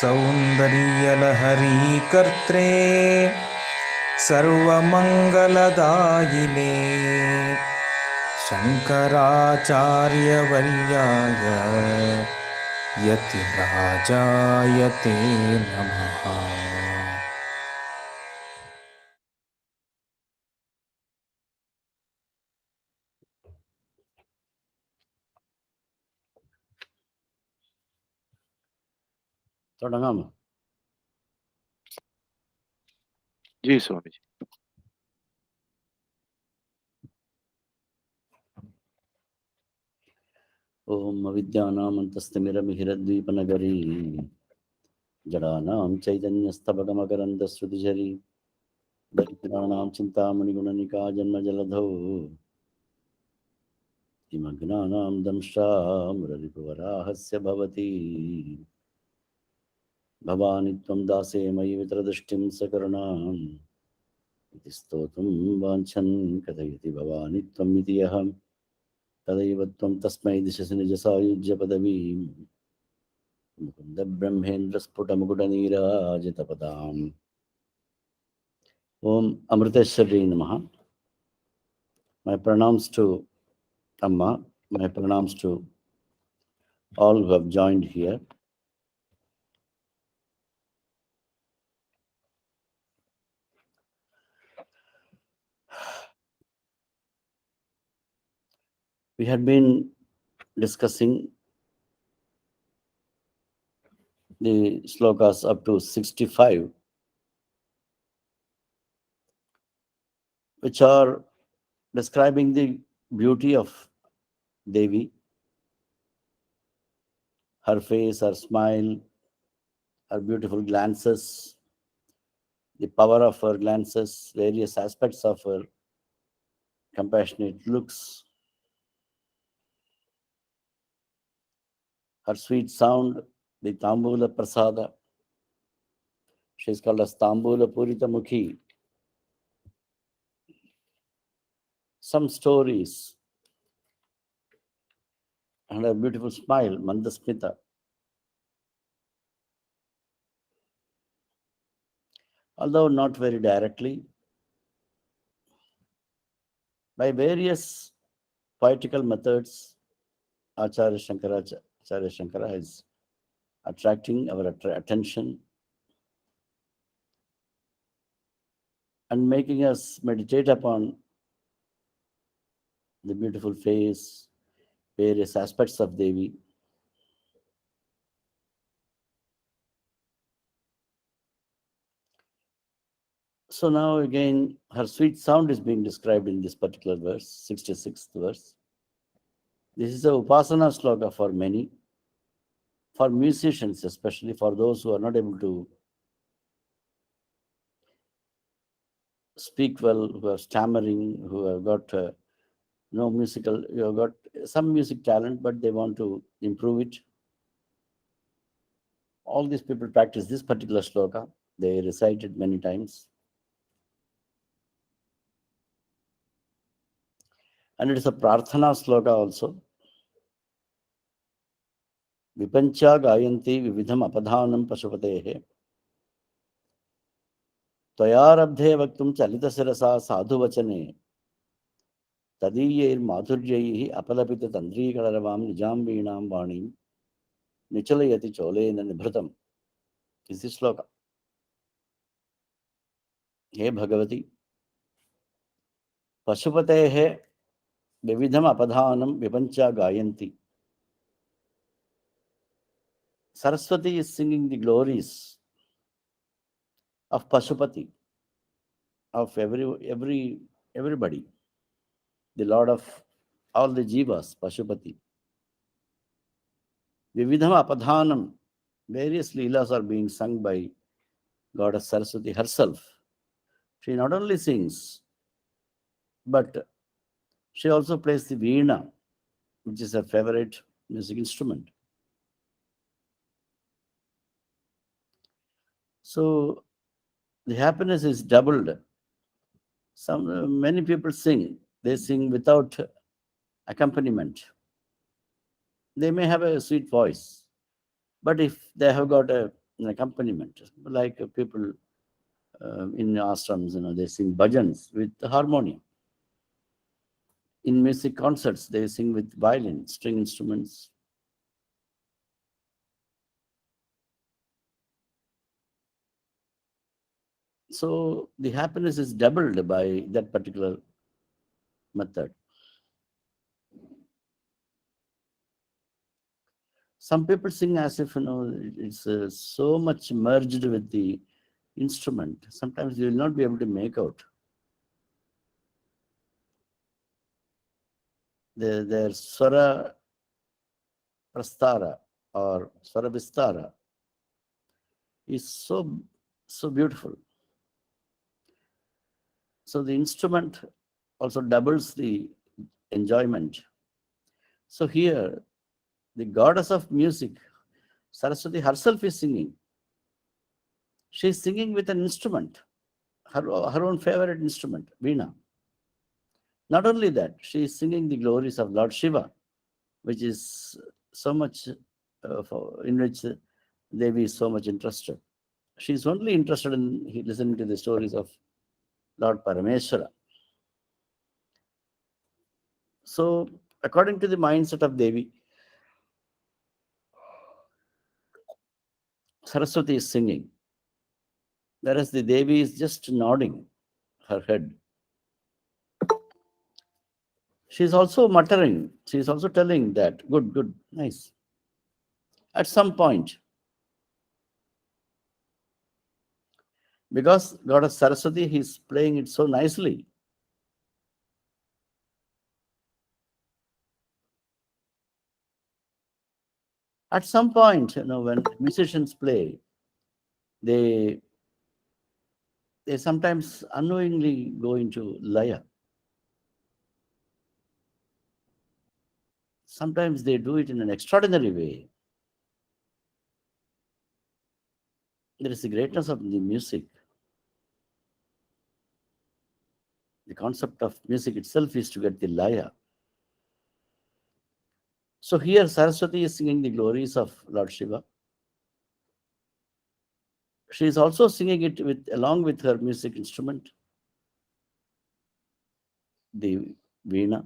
सौन्दर्यलहरी कर्त्रे सर्वमङ्गलदायिने शङ्कराचार्यवर्याय यतिराजाय ते नमः. தொடங்காம जी स्वामी जी. ओम अविद्यानामन्तस्तिमिरमिहिरद्वीपनगरी जडानां चैतन्यस्तबकमकरन्दश्रुतिझरी दरिद्राणां चिन्तामणिगुणनिका जन्मजलधौ हिमग्नानां दंष्ट्रामुररिपुवराहस्य भवति भवानि त्वं दासे मयि वितरदृष्टिं सकरुणाम् इति स्तोतुं वाञ्छन् कथयति भवानि त्वम् इति अहं तदैव त्वं तस्मै दिशसि निजसायुज्यपदवीं मुकुन्दब्रह्मेन्द्रस्फुटमुकुटनीराजितपदाम्. Om Amriteshwari Namaha. My pranams to Amma, my pranams to all who have joined here. We had been discussing the slokas up to 65, which are describing the beauty of Devi, her face, her smile, her beautiful glances, the power of her glances, various aspects of her compassionate looks, her sweet sound, the Tambula Prasada. She is called as Tambula Purita Mukhi. Some stories, and her beautiful smile, Mandasmita. Although not very directly, by various poetical methods, Acharya Shankara is attracting our attention and making us meditate upon the beautiful face, various aspects of Devi. So now again, her sweet sound is being described in this particular verse, 66th verse. This is a Upasana sloka for many, for musicians, especially for those who are not able to speak well, who are stammering, who have got no musical, you have got some music talent, but they want to improve it. All these people practice this particular sloka. They recite it many times. And it is a prarthana sloka also. Vipancha gayanti vividham apadhanam pashupatehe. Tvayarabdhe vaktum chalitasirasa sadhu vachane. Tadiyair madhuryaihi apalapita tandri kalaravam nijam veenam vanim. Nichalayati cholena nibhrutam. Is this sloka. He Bhagavati. Pashupatehe vividham apadhanam vipancha gayanti. Saraswati is singing the glories of Pashupati, of everybody, the Lord of all the jivas, Pashupati. Vividham apadhanam, various leelas are being sung by Goddess Saraswati herself. She not only sings, but she also plays the veena, which is her favorite music instrument. So the happiness is doubled. Many people sing. They sing without accompaniment. They may have a sweet voice, but if they have got a an accompaniment, like people in ashrams, they sing bhajans with harmonium. In music concerts, they sing with violin, string instruments. So the happiness is doubled by that particular method. Some people sing as if it's so much merged with the instrument. Sometimes you will not be able to make out. Their swara prastara or swara vistara is so beautiful. So the instrument also doubles the enjoyment. So here, the goddess of music, Saraswati herself is singing. She is singing with an instrument, her own favorite instrument, Veena. Not only that, she is singing the glories of Lord Shiva, which is so much in which Devi is so much interested. She is only interested in listening to the stories of Lord Parameshwara. So, according to the mindset of Devi, Saraswati is singing, whereas the Devi is just nodding her head. She is also muttering, she is also telling that, good, good, nice. At some point, because Goddess Saraswati, he is playing it so nicely. At some point, when musicians play, they sometimes unknowingly go into laya. Sometimes they do it in an extraordinary way. There is the greatness of the music. The concept of music itself is to get the laya. So here Saraswati is singing the glories of Lord Shiva. She is also singing it along with her music instrument, the veena.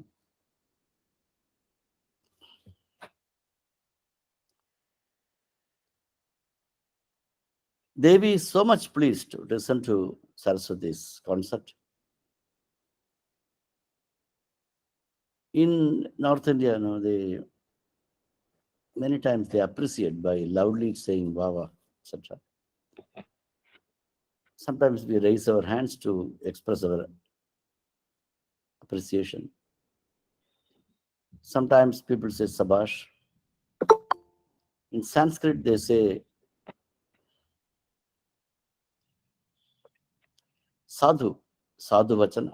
Devi is so much pleased to listen to Saraswati's concert. In North India, they many times they appreciate by loudly saying Vava, etc. Sometimes we raise our hands to express our appreciation. Sometimes people say Sabash. In Sanskrit, they say Sadhu, Sadhu Vachana.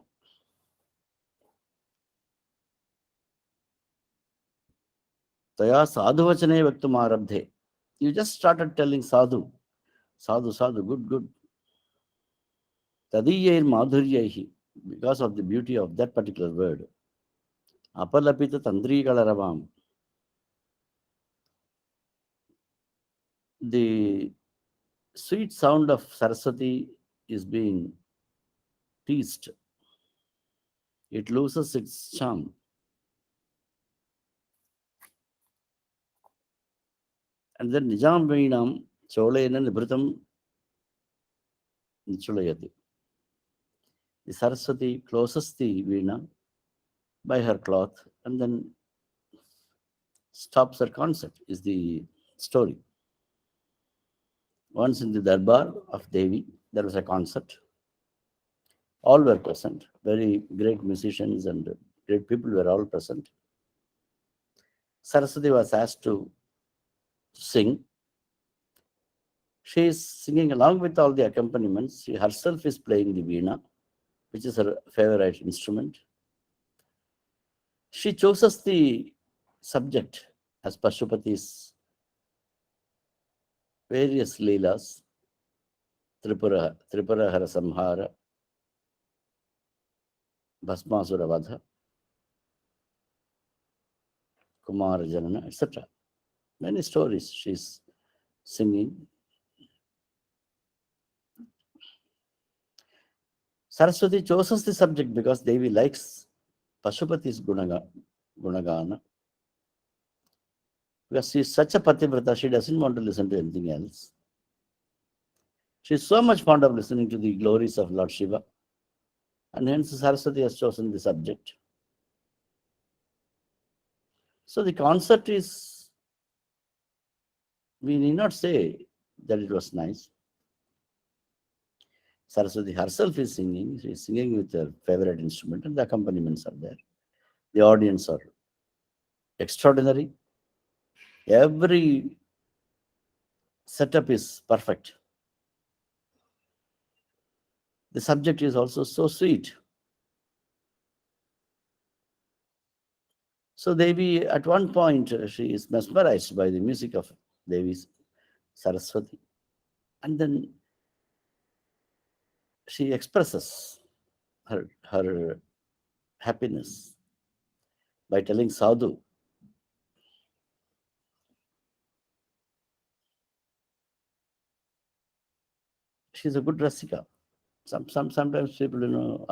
Taya Sadhu Vachane Vaktum Arabdhe. You just started telling Sadhu, Sadhu, Sadhu, good, good. Tadiyair Madhuryaihi, because of the beauty of that particular word. Apalapita Tandri Kalaravam. The sweet sound of Saraswati is being teased. It loses its charm. And then Nijam Veenam Cholena Nibritam Nichulayati. The Saraswati closes the Veena by her cloth and then stops her concert, is the story. Once in the Darbar of Devi, there was a concert. All were present. Very great musicians and great people were all present. Saraswati was asked to sing. She is singing along with all the accompaniments. She herself is playing the veena, which is her favorite instrument. She chooses the subject as Pashupati's various leelas, Tripura Hara Samhara, Bhasmasura Vadha, Kumara Janana, etc. Many stories she's singing. Saraswati chooses the subject because Devi likes Pashupati's Gunagana. Because she is such a Pativrata, she doesn't want to listen to anything else. She is so much fond of listening to the glories of Lord Shiva. And hence Saraswati has chosen the subject. So the concert is, we need not say that it was nice. Saraswati herself is singing. She is singing with her favorite instrument, and the accompaniments are there. The audience are extraordinary. Every setup is perfect. The subject is also so sweet. So Devi, at one point, she is mesmerized by the music of Devi's Saraswati. And then she expresses her happiness by telling Sadhu, she's a good Rasika. Sometimes people,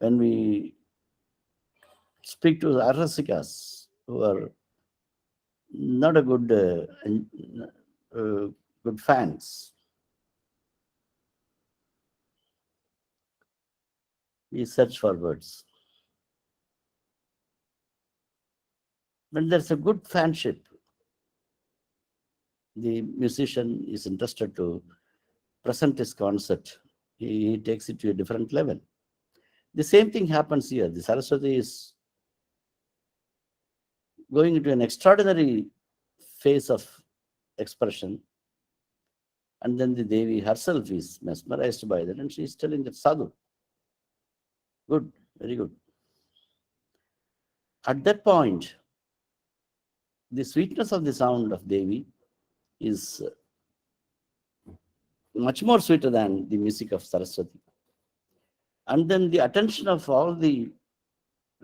when we speak to Arasikas who are not a good fans, we search for words. When there's a good fanship, the musician is interested to present his concert. He takes it to a different level. The same thing happens here. The Saraswati is going into an extraordinary phase of expression. And then the Devi herself is mesmerized by that, and she is telling that Sadhu, good, very good. At that point, the sweetness of the sound of Devi is much more sweeter than the music of Saraswati. And then the attention of all the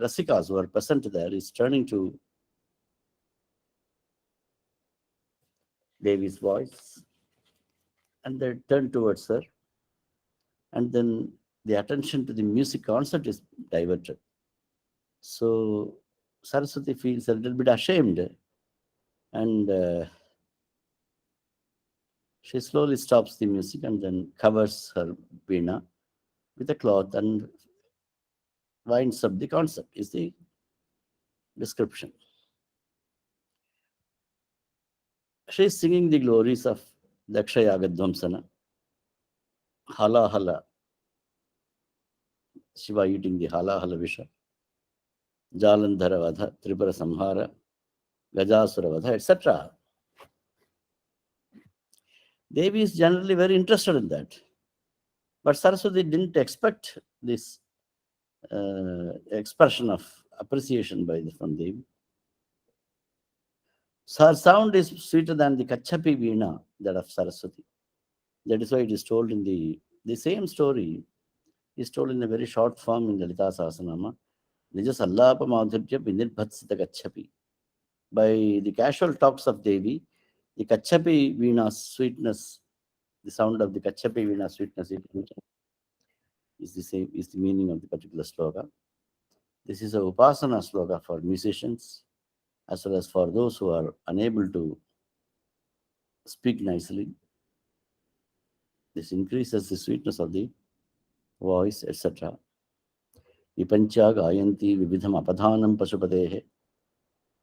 Rasikas who are present there is turning to Devi's voice, and they turn towards her. And then the attention to the music concert is diverted. So Saraswati feels a little bit ashamed, and she slowly stops the music and then covers her veena with a cloth and winds up the concert, is the description. She is singing the glories of Dakshayagadvamsana, Hala Hala, Shiva eating the Hala Hala Visha, Jalandhara Vadha, Tripura Samhara, Gajasura Vadha, etc. Devi is generally very interested in that. But Saraswati didn't expect this expression of appreciation from Devi. So her sound is sweeter than the Kachapi Veena, that of Saraswati. That is why it is told in the same story is told in a very short form in Lalita Sahasranama. Nija Sallapa Madhurya Vinirбhatsita Kachapi. By the casual talks of Devi, the Kachapi Veena's sweetness, the sound of the Kachapi Veena sweetness is the same, is the meaning of the particular sloka. This is a Upasana sloka for musicians as well as for those who are unable to speak nicely. This increases the sweetness of the voice, etc. Vipancha gayanti vividham apadhanam pashupadehe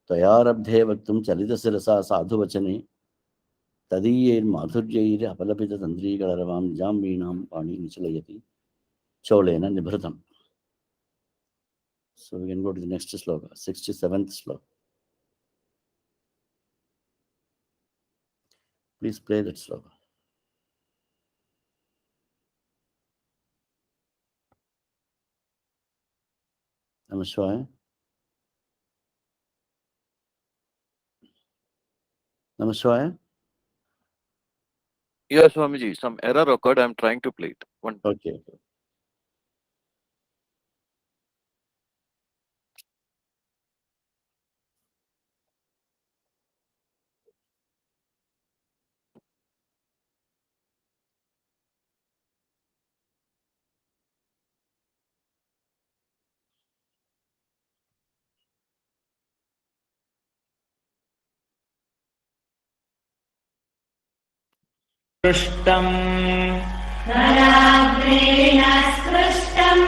त्वयारब्धे वक्तुं चलितशिरसा साधुवचने तदीयैर्माधुर्यैर् अपलपिततन्द्रीकलरवां निजां वीणां पाणि निचलयति चोलेन निभृतम्. So we can go to the next sloka, 67th sloka. Please play that sloka. Namashwaya. Namashwaya. Yeah, Swamiji, some error occurred. I'm trying to play it. One. Okay. पृष्टम् कराग्रेण स्पृष्टम्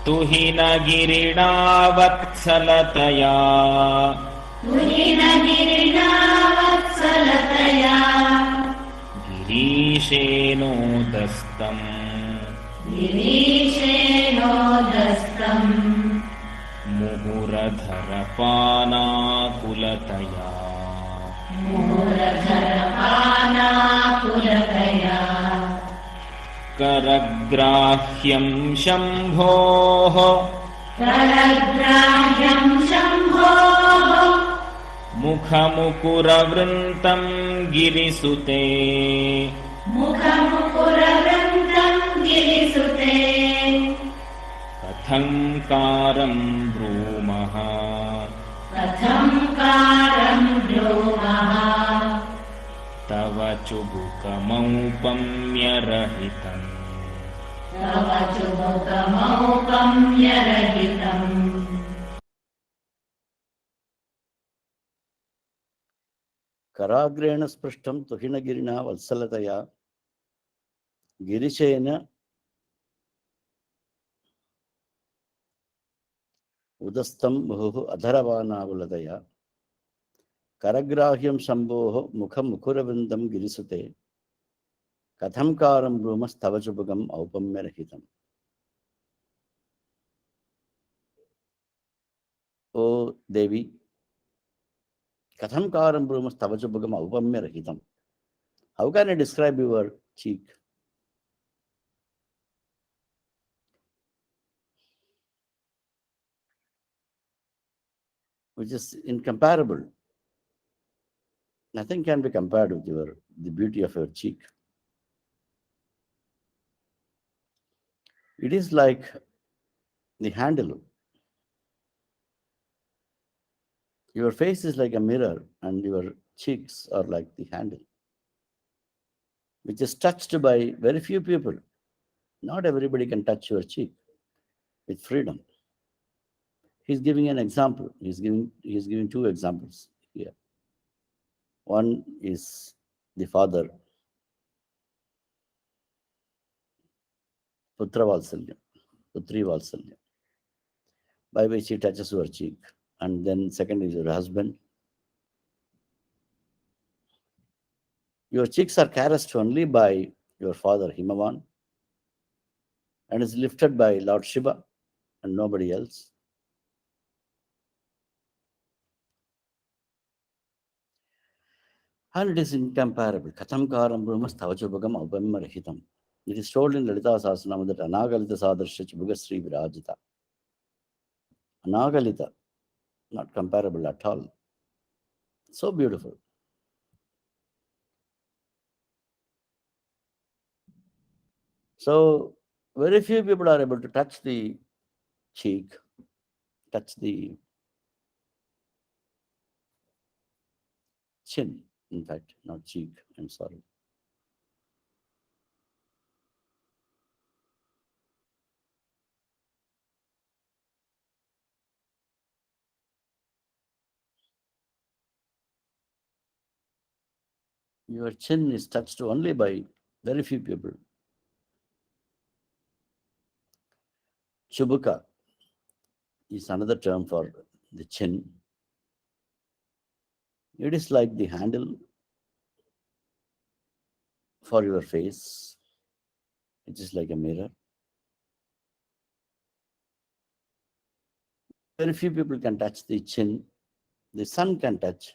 तुहिनगिरिणा वत्सलतया तुहिनगिरिणा वत्सलतया गिरीशेनोदस्तम् गिरीशेनोदस्तम् मुहुरधरपानाकुलतया मूलधरपानाकुलतया करग्राह्यं शम्भोः करग्राह्यं शम्भोः मुखमुकुरवृन्तं गिरिसुते मुखमुकुरवृन्दं गिरिसुते कथङ्कारं ब्रूमः कथं कारं ब्रूमः तव चुबुकमौपम्यरहितम् तव चुबुकमौपम्यरहितम् Karagrena sprishtam tuhinagirina valsalataya girishena udastam muhu adharavanavuladaya karagrahyam shambhoho mukham mukuravindam girisute kathamkaram brumas tavachubagam aupamyarahitam. O Devi, kathamkaram brumas tavachubagam aupamyarahitam. How can I describe your cheek? Which is incomparable. Nothing can be compared with the beauty of your cheek. It is like the handle. Your face is like a mirror, and your cheeks are like the handle, which is touched by very few people. Not everybody can touch your cheek with freedom. He's giving an example. He's giving two examples here. One is the father, Putra Valsalya, Putri Valsalya, by which he touches your cheek. And then second is your husband. Your cheeks are caressed only by your father Himavan and is lifted by Lord Shiva and nobody else. And it is incomparable. Kathamkaram Brumas Tavachubagam Aupamyarahitam. It is told in Lalita Sahasranama that Anagalita Sadrashya Bhugasri Virajita. Anagalita, not comparable at all. So beautiful. So very few people are able to touch the cheek, touch the chin, in fact, not cheek, I'm sorry. Your chin is touched only by very few people. Chubuka is another term for the chin. It is like the handle for your face. It is like a mirror. Very few people can touch the chin. The son can touch.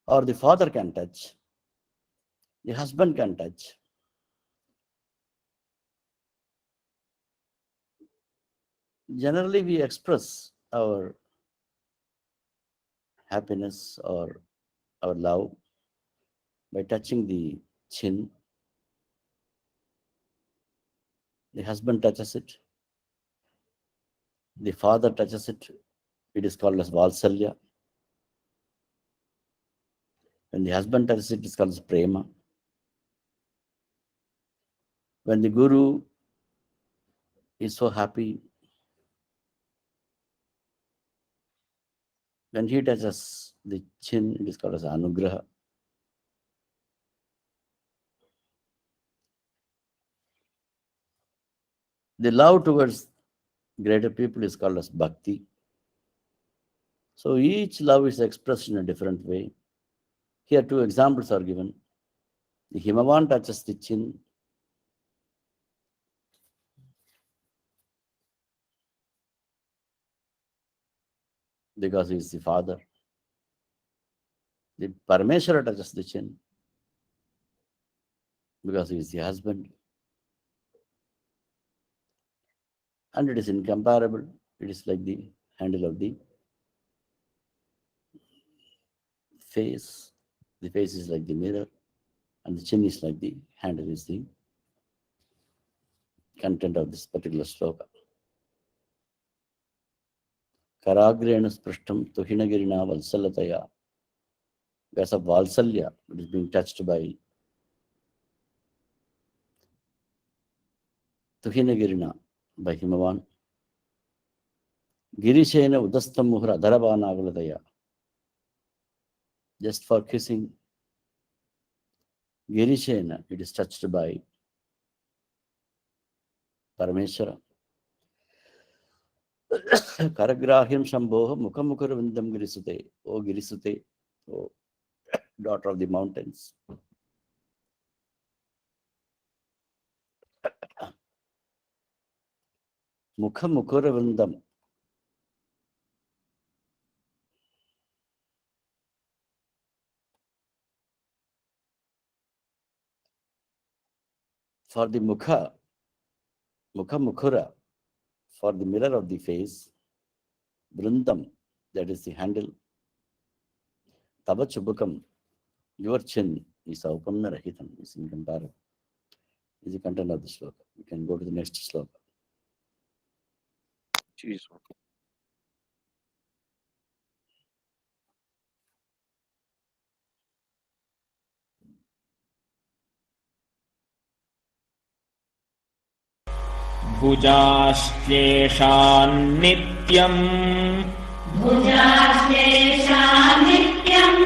Or the father can touch. The husband can touch. Generally, we express our happiness or our love by touching the chin. The husband touches it. The father touches it. It is called as Valsalya. When the husband touches it, it is called as Prema. When the Guru is so happy, When he touches the chin, it is called as anugraha. The love towards greater people is called as bhakti. So each love is expressed in a different way. Here two examples are given. The Himavan touches the chin. Because he is the father. The Parameshwara touches the chin because he is the husband. And it is incomparable. It is like the handle of the face. The face is like the mirror, and the chin is like the handle, is the content of this particular sloka. Karagrena sprishtam tuhinagirina valsalataya. Because of valsalya, it is being touched by Tuhinagirina, by Himavan. Girishena udastam muhra dharabanagulataya. Just for kissing Girishena, it is touched by Parameshwara. Karagrahyam Shambhoha Mukhamukharavindam Girisute. O Girisute, O daughter of the mountains. Mukhamukharavindam. For the Mukha, for the mirror of the face, Vrindam, that is the handle. Tava Chubukam, your chin is Aukamna Rahitam, is incomparable. Is the content of the sloka. We can go to the next sloka. Jeez. भुजाश्चेषान्नित्यम् भुजाश्लेषा नित्यम्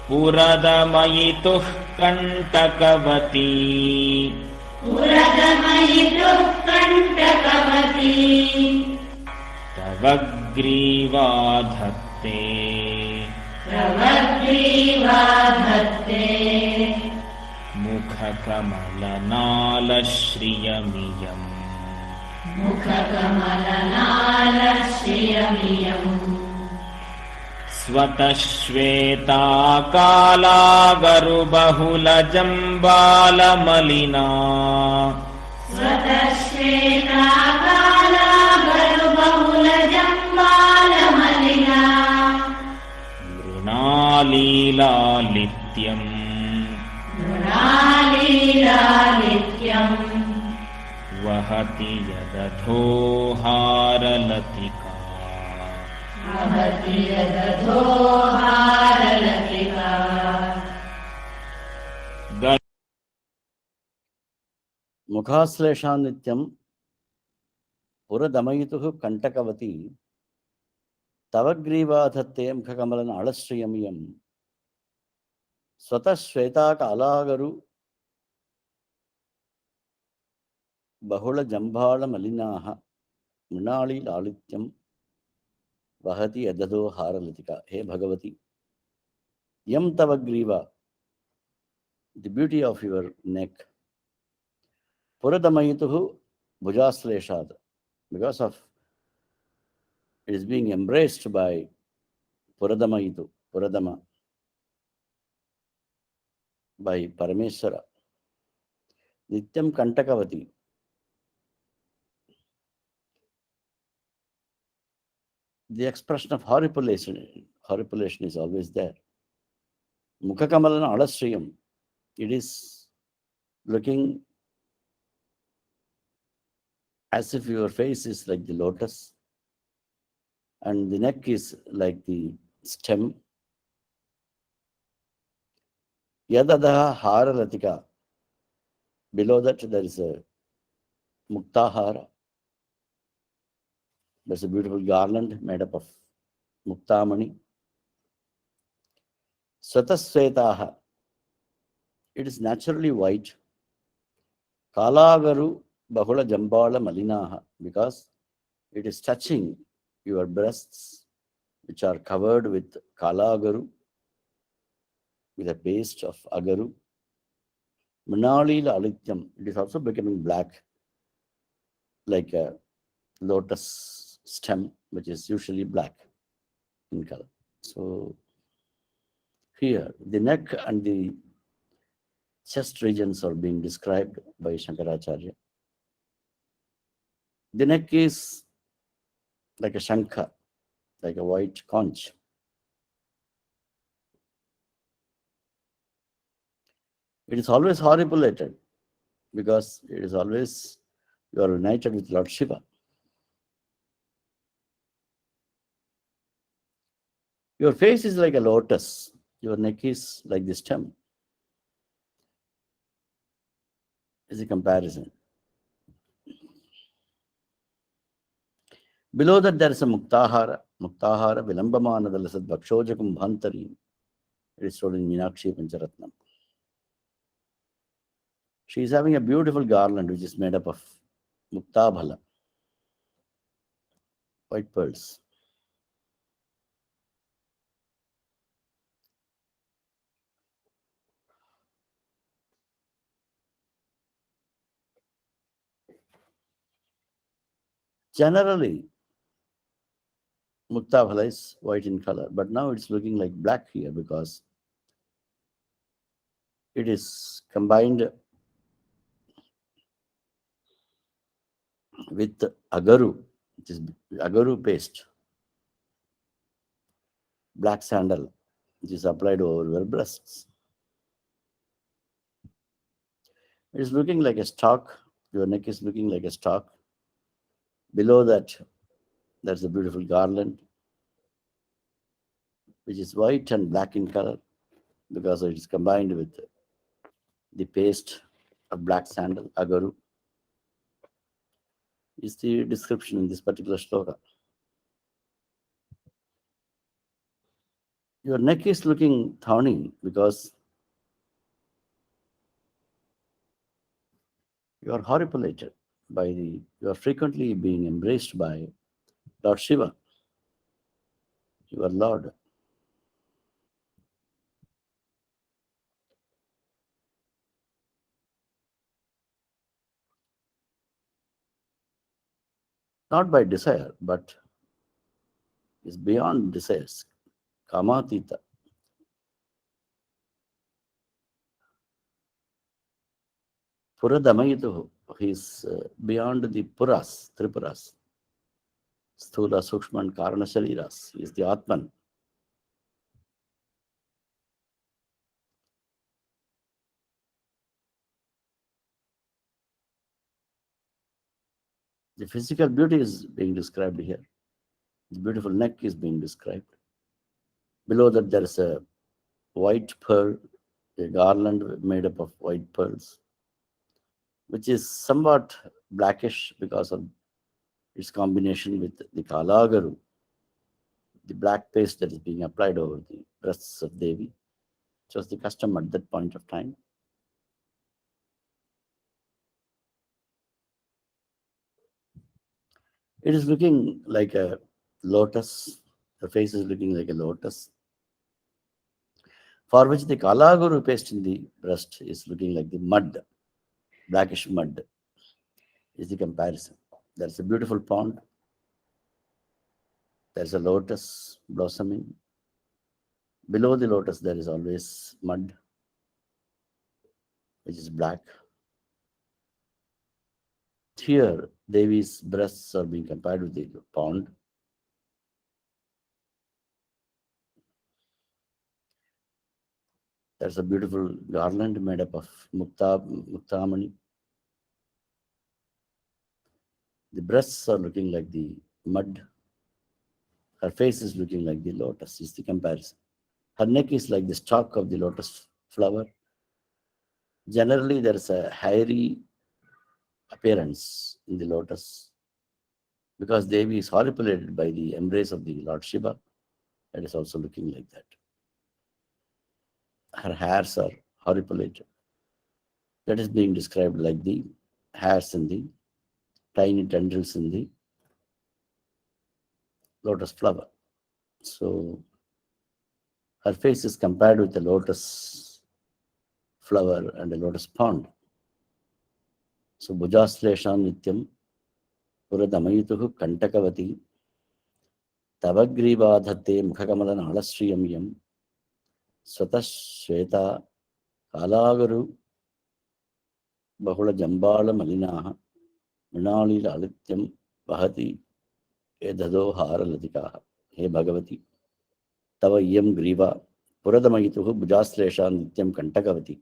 पुरदमयितुः कण्टकवती पुरगमयितुः कण्टकवती तव ग्रीवा धत्ते प्रवग्रीवा धत्ते मुखकमलनालश्रियमियम् मुखकमलनालश्रियमियम् स्वतः श्वेताकालागरुबहुलजम्बालमलिना स्वतः श्वेताकाला बहुलजम्बालमलिना मृणालीलालित्यम् मृणालीलालित्यम् वहति यदधोहारलतिका वहति यदधोहारलतिका Mukhaslesha Nityam Puradamaituhu Kantakavati Tavagriva Dhatte Mukhakamalan Alashriyamiyam Swata Shweta Kalagaru Bahula Jambala Malinaha Mrinali Lalityam Vahati Adado Haralatika. Hey Bhagavati, Yam Tavagriva, the beauty of your neck. Puradamaituhu Bhujasleshad, because of it is being embraced by Puradamaitu, Puradama, by Parameshwara. Nityam Kantakavati. The expression of horripilation is always there. Mukhakamalana Alashriyam. It is looking as if your face is like the lotus and the neck is like the stem. Yadadaha Haralatika. Below that there is a Muktahara. There's a beautiful garland made up of Muktamani. Swatasvetaha. It is naturally white. Kalagaru Bahula Jambala Malinaha, because it is touching your breasts, which are covered with Kalagaru, with a paste of Agaru. Manali Alityam, it is also becoming black, like a lotus stem, which is usually black in color. So here, the neck and the chest regions are being described by Shankaracharya. The neck is like a shankha, like a white conch. It is always horripulated because it is always, you are united with Lord Shiva. Your face is like a lotus. Your neck is like the stem. Is a comparison. Below that there is a Muktahara. Muktahara Vilambamana Dalasad Bhakshojakum Bhantari. It is told in Meenakshi Pancharatnam. She is having a beautiful garland which is made up of Muktabhala, white pearls. Generally, Muktabhala is white in color, but now it's looking like black here because it is combined with Agaru, which is Agaru paste, black sandal, which is applied over your breasts. It is looking like a stalk. Your neck is looking like a stalk. Below that, there's a beautiful garland, which is white and black in color because it is combined with the paste of black sandal, Agaru. Is the description in this particular shloka. Your neck is looking thorny because you are horripulated by you are frequently being embraced by Lord Shiva, your Lord. Not by desire, but is beyond desires. Kamatita. Puradamayitu. He is beyond the Puras, Tripuras. Sthula, Sukshma, and Karana Shariras. He is the Atman. The physical beauty is being described here. The beautiful neck is being described. Below that, there is a white pearl, a garland made up of white pearls, which is somewhat blackish because of its combination with the Kalagaru, the black paste that is being applied over the breasts of Devi, which was the custom at that point of time. It is looking like a lotus. The face is looking like a lotus, for which the Kalaguru paste in the breast is looking like the mud, blackish mud, is the comparison. There's a beautiful pond. There's a lotus blossoming. Below the lotus, there is always mud, which is black. Here, Devi's breasts are being compared with the pond. There's a beautiful garland made up of Muktamani. The breasts are looking like the mud. Her face is looking like the lotus, is the comparison. Her neck is like the stalk of the lotus flower. Generally, there is a hairy appearance in the lotus because Devi is horripulated by the embrace of the Lord Shiva. That is also looking like that. Her hairs are horripilate. That is being described like the hairs in the tiny tendrils in the lotus flower. So her face is compared with the lotus flower and a lotus pond. So Bhujaslesha Nityam Puradamaituhu Kantakavati Tavagrivadhate Mukhakamalan Alasriyam Yam Swatashweta Kalagaru Bahula Jambala Malinaha Minali Lalityam Vahati Edhado Hara Ladikaha. He Bhagavati Tava Yam Griva Puradamaituhu Bhujaslesha Nityam Kantakavati.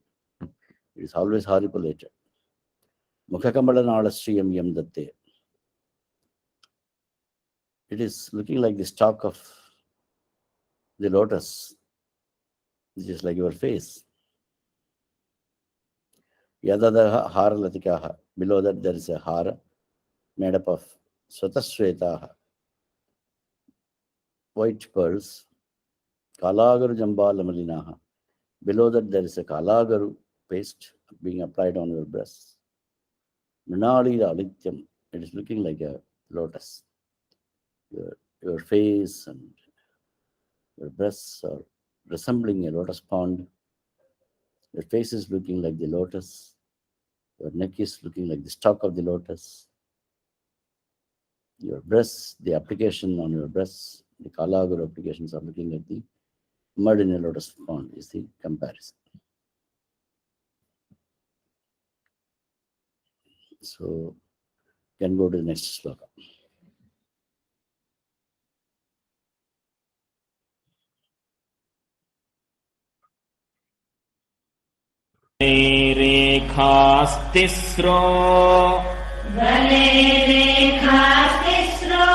It is always horripilate. Mukhakamalanalastriyam yam datte. It is looking like the stalk of the lotus, which is like your face. Yadadaha hara latikaha. Below that there is a hara made up of swataswetaha, white pearls. Kalagaru jambala malinaha. Below that there is a kalagaru paste being applied on your breasts. Minali alityam. It is looking like a lotus. Your face and your breasts are resembling a lotus pond. Your face is looking like the lotus. Your neck is looking like the stalk of the lotus. Your breasts, the application on your breasts, the Kalaguru applications are looking like the mud in a lotus pond, is the comparison. So, you can go to the next sloka. रेखास्तिस्रो गले रेखास्तिस्रो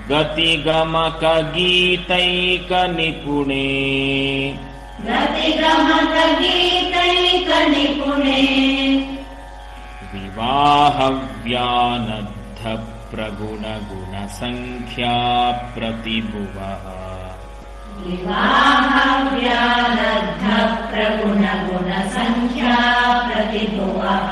गतिगमकगीतैकनिपुणे गतिगमकगीतैकनिपुणे विवाहव्यानद्धप्रगुणगुणसङ्ख्या प्रतिभुवः विवाहव्यानद्ध प्रगुणगुणसङ्ख्या प्रतिभुवः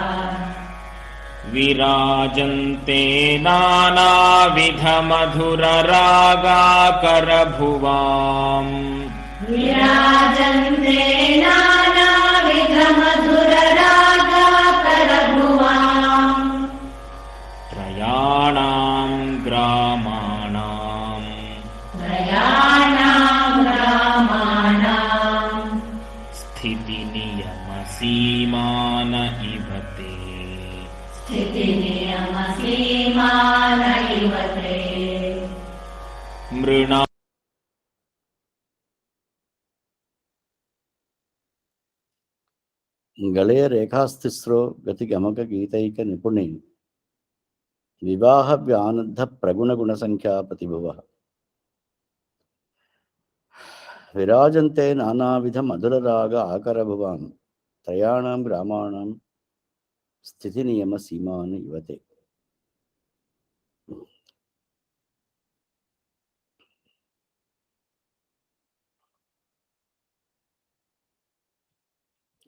विराजन्ते नानाविधमधुररागाकरभुवाम् विराजन्ते नानाविधमधुररागाकरभुवाम् त्रयाणां ग्रामाणाम् त्रयाणां ग्रामाणां स्थितिनियमसीमान इव ते स्थितिनियमसीमान इव ते मृणा गले रेखास्तिस्रो गतिगमक गीतैक निपुणे विवाहव्यानद्ध प्रगुणगुणसंख्या प्रतिभुवः विराजन्ते नानाविध मधुरराग आकरभुवां त्रयाणां ग्रामाणां स्थितिनियम सीमान इवते.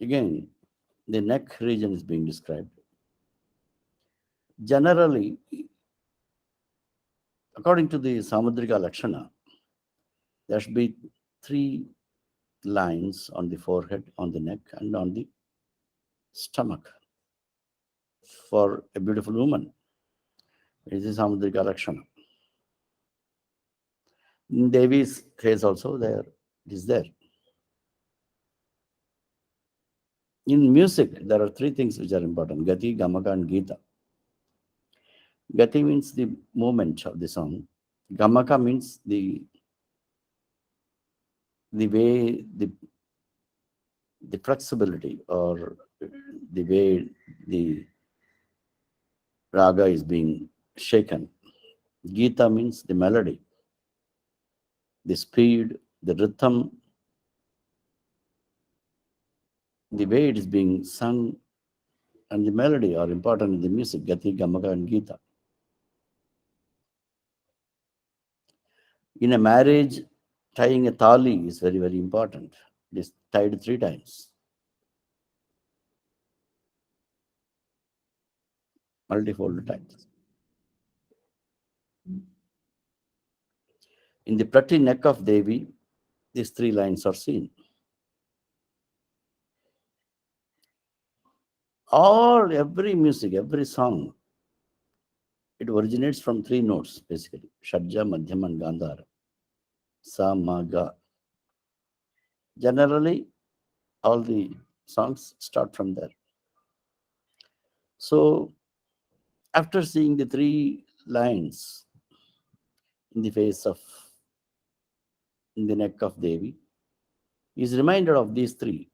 Again, the neck region is being described. Generally, according to the Samudrika Lakshana, there should be 3 lines on the forehead, on the neck, and on the stomach for a beautiful woman. It is Samudrika Lakshana. In Devi's case also, there it is there. In music, there are 3 things which are important: Gati, Gamaka, and Gita. Gati means the movement of the song. Gamaka means the way, the flexibility, or the way the raga is being shaken. Gita means the melody, the speed, the rhythm, the way it is being sung, and the melody are important in the music, Gati, Gamaka, and Gita. In a marriage, tying a thali is very, very important. It is tied 3 times. Multifold times. In the pretty neck of Devi, these 3 lines are seen. Every music, every song, it originates from 3 notes basically: Shadja, Madhyam, and Gandhara. Sa, Ma, Ga. Generally, all the songs start from there. So, after seeing the 3 lines in the neck of Devi, he is reminded of these 3: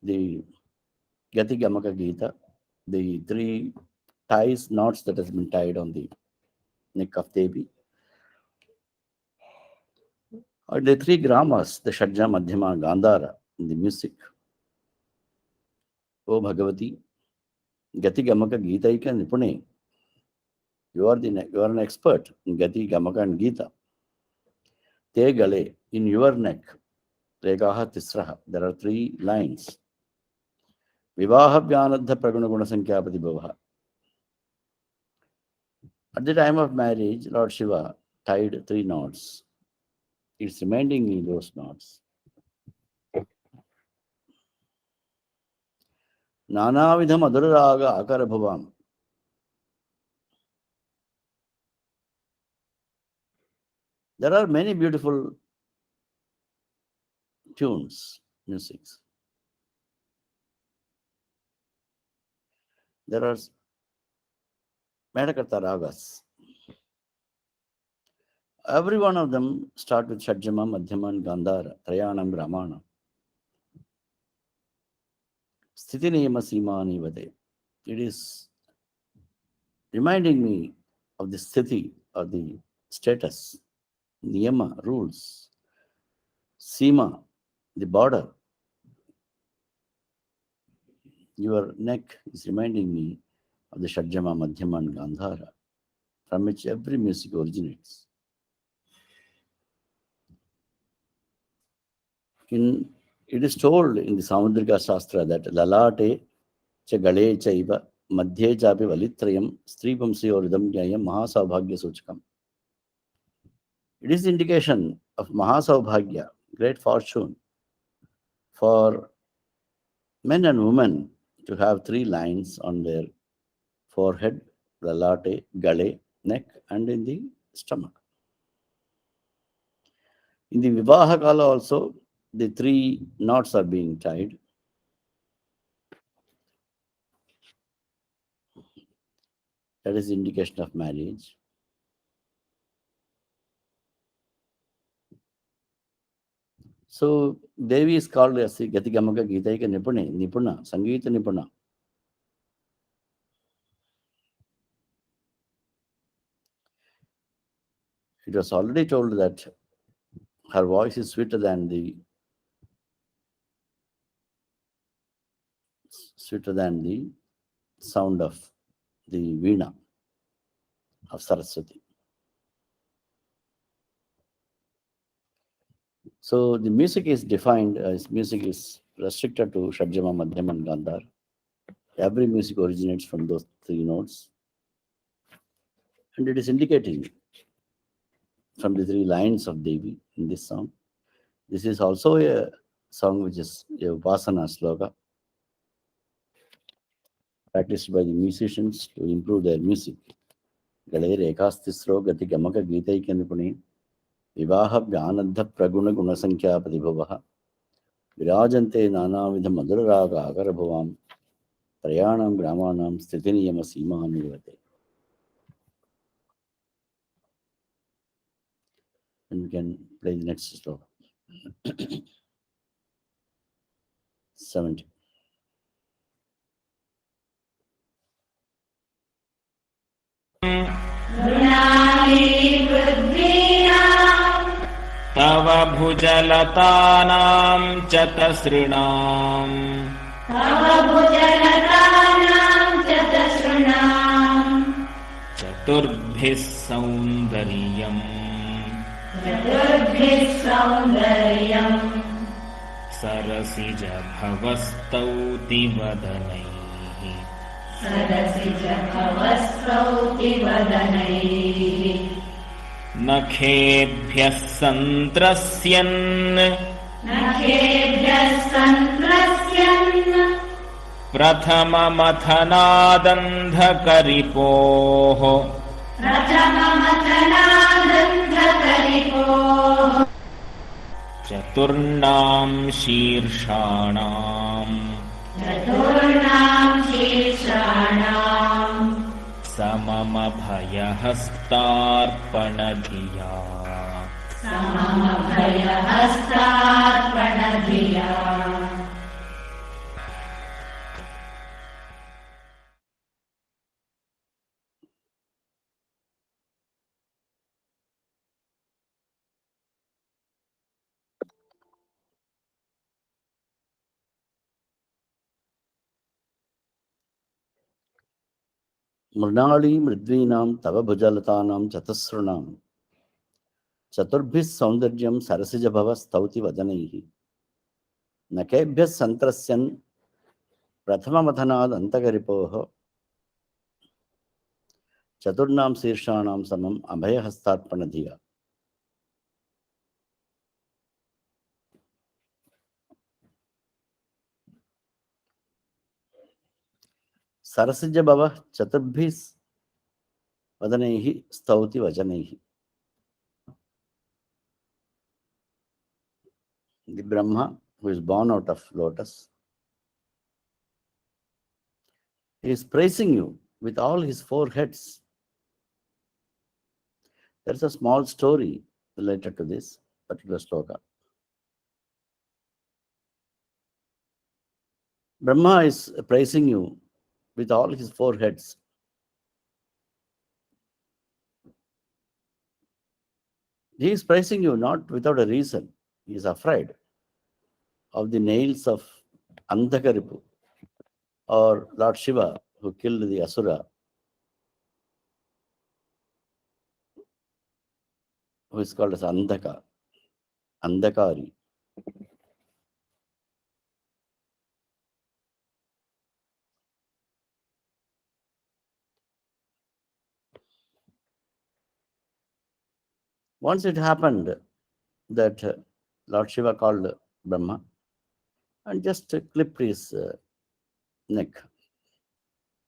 the Gati, Gamaka, Gita, the 3 knots that has been tied on the neck of Devi, or the 3 gramas, the Shadja, Madhyama, Gandhara in the music. O Bhagavati, Gati, Gamaka, Gitaika, Nipune. You are an expert in Gati, Gamaka, and Gita. Te Gale, in your neck, Regaha Tisraha, there are 3 lines. Vivaha Vyanadha Praguna Guna Sankhya Pratibhavaha. At the time of marriage, Lord Shiva tied 3 knots. It's reminding me those knots. Nanavidha Madhuraraga Akara Bhavam. There are many beautiful tunes, musics. There are Metakarta Ragas. Every one of them start with Shadjama, Madhyama, and Gandhara, Trayanam, Ramana. Sthiti Niyama Simani Vade. It is reminding me of the sthiti or the status, Niyama, rules, Sima, the border. Your neck is reminding me of the Shadjama, Madhyama, and Gandhara, from which every music originates. It is told in the Samudrika Shastra that Lalate cha Gale chaiva Madhye chapi Valitrayam Stripamsiyo Ridam Jayam Mahasaubhagya Suchakam. It is the indication of Mahasaubhagya, great fortune, for men and women to have 3 lines on their forehead, Lalate, Gale, neck, and in the stomach. In the Vivaha Kala also, the 3 knots are being tied. That is the indication of marriage. So, Devi is called as the Gati Gamaka Gitaika Nipuna, Sangeeta Nipuna. It was already told that her voice is sweeter than the sound of the Veena of Saraswati. So the music is defined as music is restricted to Shadjama, Madhyam, and Gandhar. Every music originates from those 3 notes. And it is indicating from the 3 lines of Devi in this song. This is also a song which is a Upasana sloka, practiced by the musicians to improve their music. Gale Rekastisro Gati Gamaka Gitaika Nipune Vivaha Vyanadha Praguna Guna Sankhya Pratibhavaha Virajante Nanavidha Madhuraraga Akara Bhavam Trayanam Gramanam Sthitiniyama Simani Vate. And we can play the next sloka. 70. तव भुजलतानां चतसृणां चतुर्भिः सौन्दर्यम् चतुर्भिः सौन्दर्यम् सरसिजभवस्तौति वदनैः सरसिजभवस्तौतिवदनैः नखेभ्यः सन्त्रस्यन् नखेभ्यः सन्त्रस्यन् प्रथममथनादन्धकरिपोः प्रथममथनादन्धकरिपोः चतुर्णां शीर्षाणाम् चतुर्णाम् शीर्षाणाम् सममभयहस्तार्पणधिया सममभयहस्तार्पणधिया Mrinali mridvinam tava bhujalatanam chatusranam chaturbhis saundaryam sarasija bhava stauti vadanaihi nakebhyas santrasyan prathama mathanad antagaripoho चतुर्नाम शीर्षाणाम समम अभय हस्तार्पण धिया. सरसिज भव चतुर्भि वदनैहि स्तौति वचनैहि. The Brahma, who is born out of lotus, he is praising you with all his four heads. There is a small story related to this particular sloka. Brahma is praising you with all his four heads. He is praising you not without a reason. He is afraid of the nails of Andhakaripu, or Lord Shiva, who killed the Asura, who is called as Andhaka, Andhakari. Once it happened that Lord Shiva called Brahma and just clipped his neck.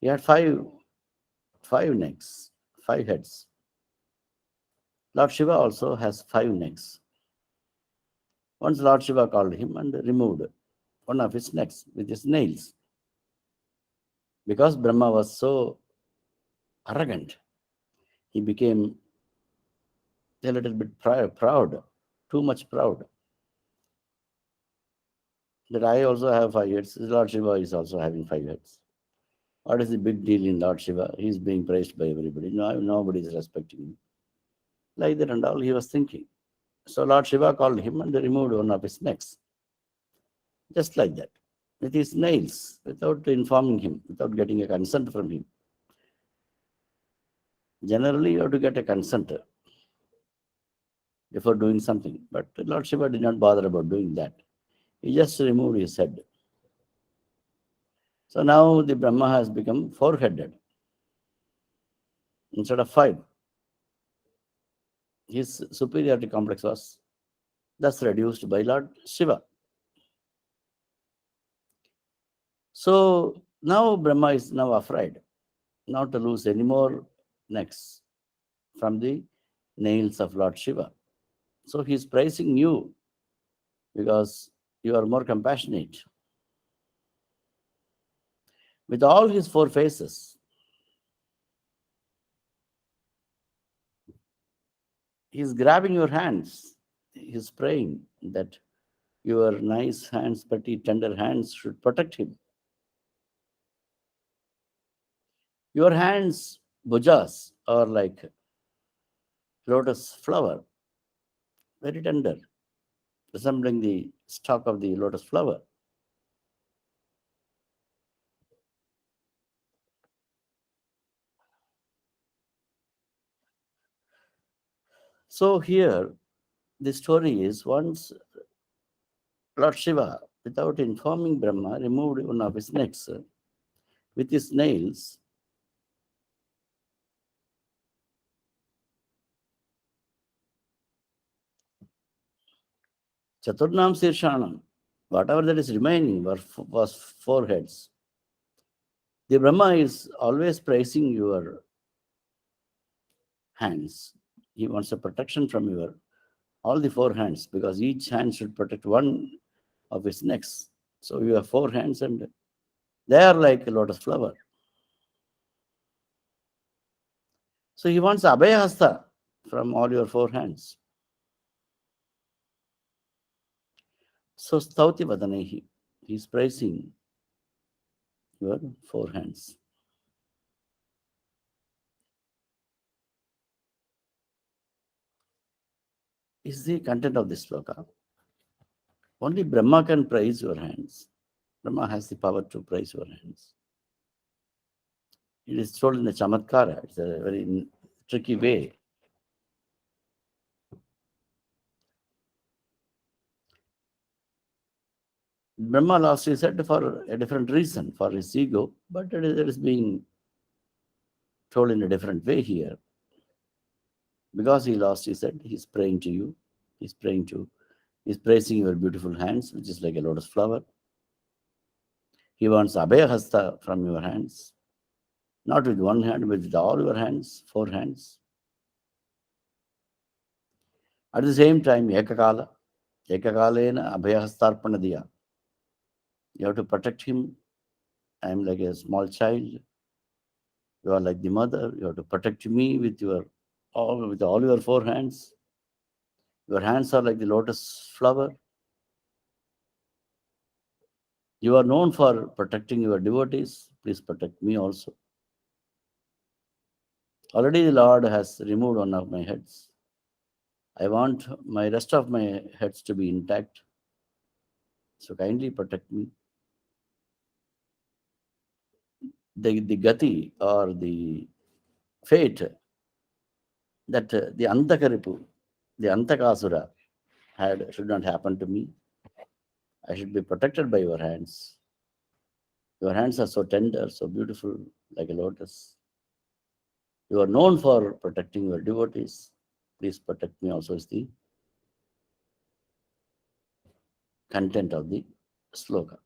He had five necks, 5 heads. Lord Shiva also has 5 necks. Once Lord Shiva called him and removed one of his necks with his nails. Because Brahma was so arrogant, he became a little bit proud, too much proud. That I also have 5 heads. Lord Shiva is also having 5 heads. What is the big deal in Lord Shiva? He is being praised by everybody. No, nobody is respecting him. Like that and all he was thinking. So Lord Shiva called him and removed one of his necks. Just like that. With his nails, without informing him, without getting a consent from him. Generally, you have to get a consent before doing something. But Lord Shiva did not bother about doing that. He just removed his head. So now the Brahma has become 4-headed instead of 5. His superiority complex was thus reduced by Lord Shiva. So now Brahma is now afraid not to lose any more necks from the nails of Lord Shiva. So he is praising you because you are more compassionate. With all his 4 faces, he is grabbing your hands. He is praying that your nice hands, pretty tender hands should protect him. Your hands, bhujas, are like lotus flower, very tender, resembling the stalk of the lotus flower. So here, The story is once Lord Shiva, without informing Brahma, removed one of his necks with his nails. Chaturnam Sirshanam, whatever that is remaining was four heads. The Brahma is always praising your hands. He wants a protection from your all the four hands, because each hand should protect one of its necks. So you have four hands and they are like a lotus flower. So he wants Abhayahasta from all your four hands. So Stauti Vadanehi, he is praising your four hands. Is the content of this sloka. Only Brahma can praise your hands. Brahma has the power to praise your hands. It is told in a chamatkara. It's a very tricky way. Brahma lost his head for a different reason, for his ego, but it is being told in a different way here. Because he lost his head, he's praying to you. He's praising your beautiful hands, which is like a lotus flower. He wants Abhaya Hasta from your hands. Not with one hand, but with all your hands, four hands. At the same time, Ekakalena Abhaya Hastarpana Diya. You have to protect him. I am like a small child. You are like the mother. You have to protect me with all your four hands. Your hands are like the lotus flower. You are known for protecting your devotees. Please protect me also. Already the Lord has removed one of my heads. I want my rest of my heads to be intact. So kindly protect me. The gati or the fate that the Antakaripu, the Antakasura should not happen to me. I should be protected by your hands. Your hands are so tender, so beautiful, like a lotus. You are known for protecting your devotees. Please protect me also is the content of the sloka.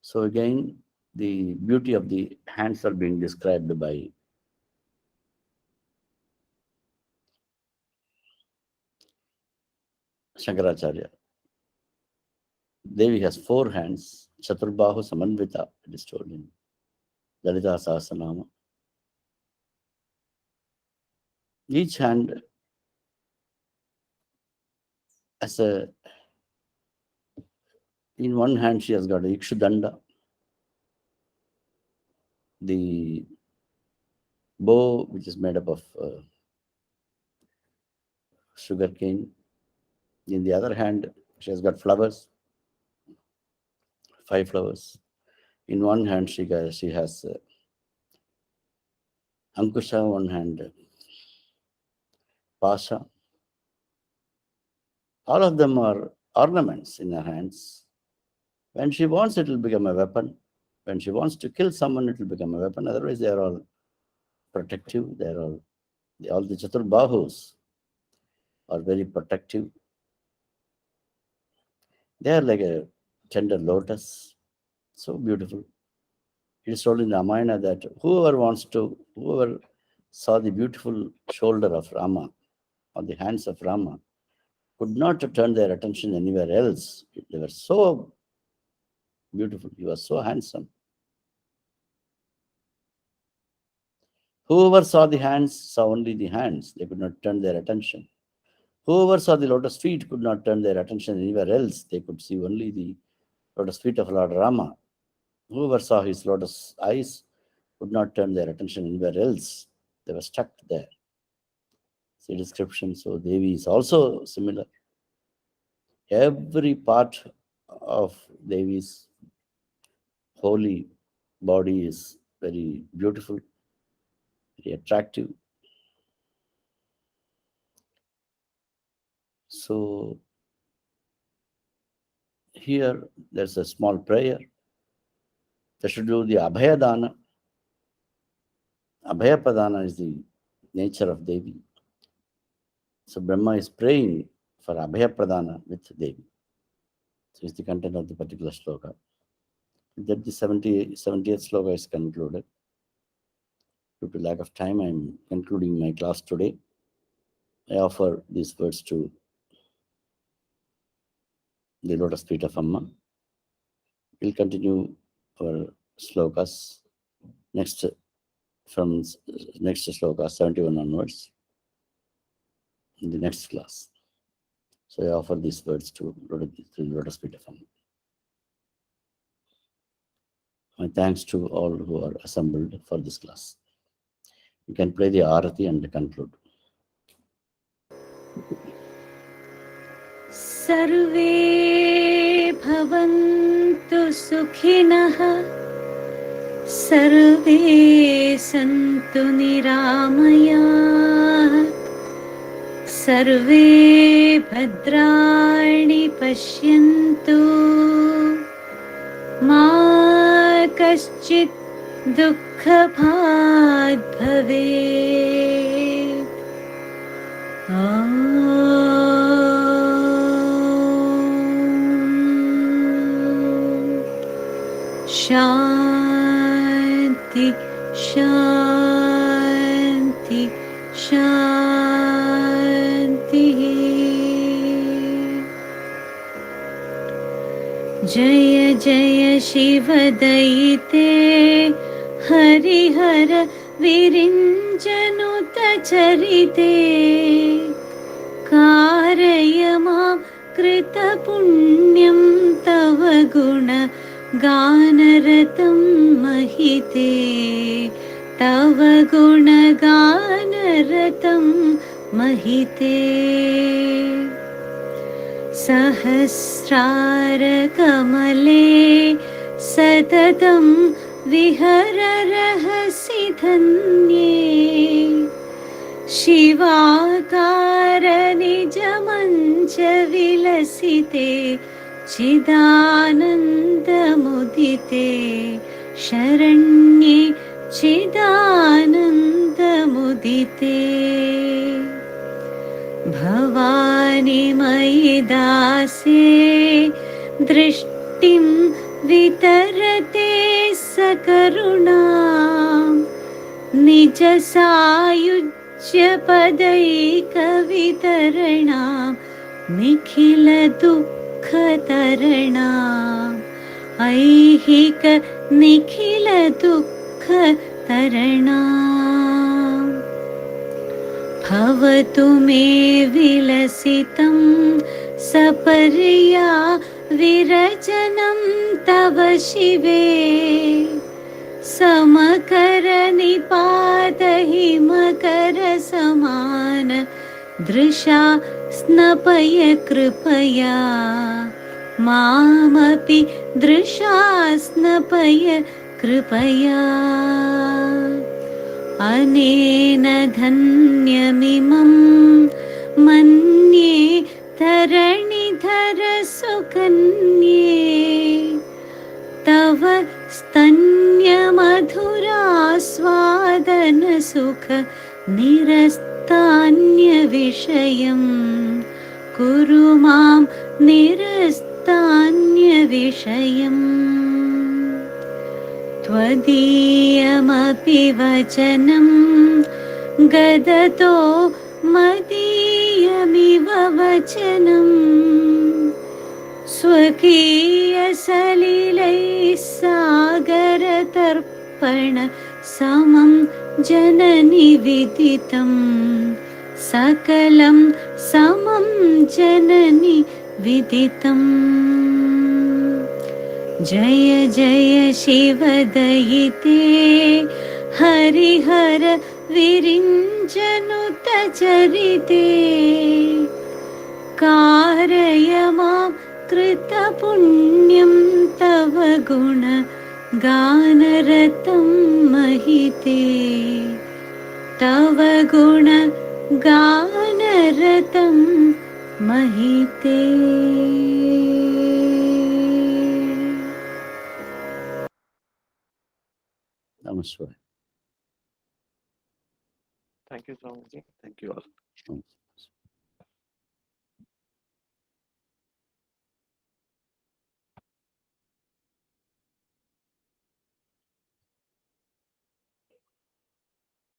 So again, the beauty of the hands are being described by Shankaracharya. Devi has four hands, Chaturbahu Samanvita, it is told in Lalita Sahasranama. Each hand as in one hand she has got a Ikshudanda, the bow which is made up of sugar cane. In the other hand, she has got flowers, 5 flowers. In one hand, she has Ankusha, one hand Pasha. All of them are ornaments in her hands. When she wants, it will become a weapon. When she wants to kill someone, it will become a weapon. Otherwise, they are all protective. They are all the Chaturbahus are very protective. They are like a tender lotus, so beautiful. It is told in Ramayana that whoever saw the beautiful shoulder of Rama or the hands of Rama could not turn their attention anywhere else. They were so beautiful. He was so handsome. Whoever saw the hands saw only the hands. They could not turn their attention. Whoever saw the lotus feet could not turn their attention anywhere else. They could see only the lotus feet of Lord Rama. Whoever saw his lotus eyes could not turn their attention anywhere else. They were stuck there. See description. So Devi is also similar. Every part of Devi's holy body is very beautiful, very attractive. So here there's a small prayer. They should do the Abhaya Dana. Abhaya Pradana is the nature of Devi. So Brahma is praying for Abhaya Pradana with Devi. So it's the content of the particular sloka. That the 70th sloka is concluded. Due to lack of time, I'm concluding my class today. I offer these words to the lotus feet of Amma. We'll continue our slokas from next sloka 71 onwards in the next class. So I offer these words to the lotus feet of Amma. My thanks to all who are assembled for this class. You can play the Arati and conclude. सर्वे भवन्तु सुखिनः सर्वे सन्तु निरामयाः सर्वे भद्राणि पश्यन्तु मा कश्चित् दुःखभाग् भवेत्। शान्ति शान्ति शान्तिः। जय जय शिवदयिते हरिहर विरिञ्चनुत चरिते कारय मां कृतपुण्यं तव गुण गानरतं महिते तव गुणगानरतं महिते। सहस्रारकमले सततं विहररहसि धन्ये शिवाकार निजमञ्च विलसिते चिदानन्दमुदिते शरण्ये चिदानन्दमुदिते। भवानि मयि दासे दृष्टिं वितरते सकरुणां निज सायुज्य पदैकवितरणां निखिल दुःखतरणाम् ऐहिक निखिल दुःखतरणाम्। भवतु मे विलसितं सपर्या विरचनं तव शिवे समकर निपात हिमकर समान दृशा स्नपय कृपया मामपि दृशा स्नपय कृपया। अनेन धन्यमिमं मन्ये धरणिधर सुकन्ये तव स्तन्यमधुरास्वादन सुख निरस्तान्यविषयं कुरु मां निरस्तान्यविषयम्। त्वदीयमपि वचनं गदतो मदीयमिव वचनं स्वकीयसलिलैः सागरतर्पण समं जननि विदितं सकलं समं जननि विदितम्। जय जय शिवदयिते हरिहर विरिञ्चनुत चरिते कारय मां कृतपुण्यं तव गुण गानरतं महिते तव गुण गानरतं महिते Namaste. Thank you, Swamiji. Thank you all.